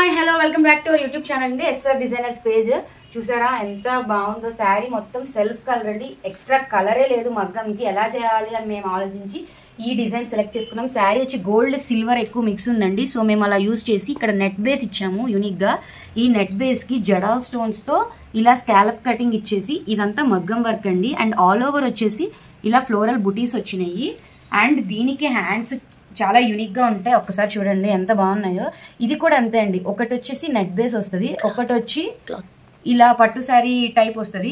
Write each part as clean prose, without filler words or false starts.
Hi hello welcome back to our YouTube channel అండి SR designers page. చూసారా ఎంత బాగుందో శారీ, మొత్తం సెల్ఫ్ కలర్ అండి, ఎక్స్ట్రా కలరే లేదు మగ్గంకి. ఎలా చేయాలి అని మేము ఆలోచించి ఈ డిజైన్ సెలెక్ట్ చేసుకున్నాం. శారీ వచ్చి గోల్డ్ సిల్వర్ ఎక్కువ మిక్స్ ఉందండి, సో మేము అలా యూజ్ చేసి ఇక్కడ నెట్ బేస్ ఇచ్చాము యూనిక్గా. ఈ నెట్ బేస్కి జడా స్టోన్స్తో ఇలా స్కాలప్ కటింగ్ ఇచ్చేసి ఇదంతా మగ్గం వర్క్ అండి. అండ్ ఆల్ ఓవర్ వచ్చేసి ఇలా ఫ్లోరల్ బుటీస్ వచ్చినాయి. అండ్ దీనికి హ్యాండ్స్ చాలా యూనిక్గా ఉంటాయి, ఒక్కసారి చూడండి ఎంత బాగున్నాయో. ఇది కూడా అంతే అండి, ఒకటి వచ్చేసి నెట్ బేస్ వస్తుంది, ఒకటి వచ్చి ఇలా పట్టు శారీ టైప్ వస్తుంది.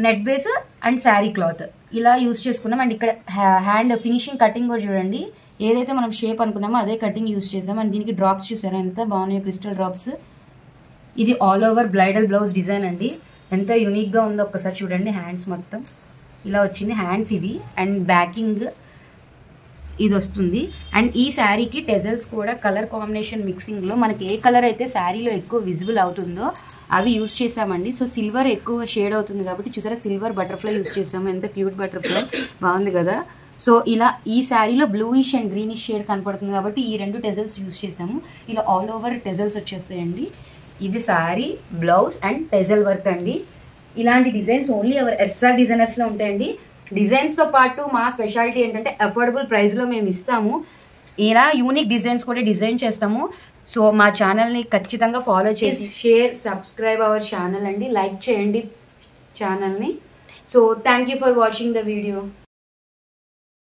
Net base and sari cloth ఇలా యూస్ చేసుకున్నాం. అండ్ ఇక్కడ హ్యాండ్ ఫినిషింగ్ కటింగ్ కూడా చూడండి, ఏదైతే మనం షేప్ అనుకున్నామో అదే కటింగ్ యూస్ చేసాం. అండ్ దీనికి డ్రాప్స్ చూసారా ఎంత బాగున్నాయో, క్రిస్టల్ డ్రాప్స్. ఇది all over bridal blouse design అండి, ఎంత యూనిక్గా ఉందో ఒక్కసారి చూడండి. హ్యాండ్స్ మొత్తం ఇలా వచ్చింది, హ్యాండ్స్ ఇది. అండ్ బ్యాకింగ్ ఇది వస్తుంది. అండ్ ఈ శారీకి టెజల్స్ కూడా కలర్ కాంబినేషన్ మిక్సింగ్లో మనకి ఏ కలర్ అయితే శారీలో ఎక్కువ విజిబుల్ అవుతుందో అవి యూస్ చేసామండి. సో సిల్వర్ ఎక్కువ షేడ్ అవుతుంది కాబట్టి చూసారా, సిల్వర్ బటర్ఫ్లై యూస్ చేసాము, ఎంత క్యూట్ బటర్ఫ్లై, బాగుంది కదా. సో ఇలా ఈ శారీలో బ్లూయిష్ అండ్ గ్రీనిష్ షేడ్ కనపడుతుంది కాబట్టి ఈ రెండు టెజల్స్ యూస్ చేసాము. ఇలా ఆల్ ఓవర్ టెజల్స్ వచ్చేస్తాయండి. ఇది sari, blouse and tassel work అండి. ఇలాంటి డిజైన్స్ ఓన్లీ అవర్ ఎస్ఆర్ డిజైనర్స్లో ఉంటాయండి. డిజైన్స్తో పాటు మా స్పెషాలిటీ ఏంటంటే అఫోర్డబుల్ ప్రైస్లో మేము ఇస్తాము. ఇలా యూనిక్ డిజైన్స్ కూడా డిజైన్ చేస్తాము. సో మా ఛానల్ని ఖచ్చితంగా ఫాలో చేసి షేర్, సబ్స్క్రైబ్ అవర్ ఛానల్ అండి, లైక్ చేయండి ఛానల్ని. So thank you for watching the video.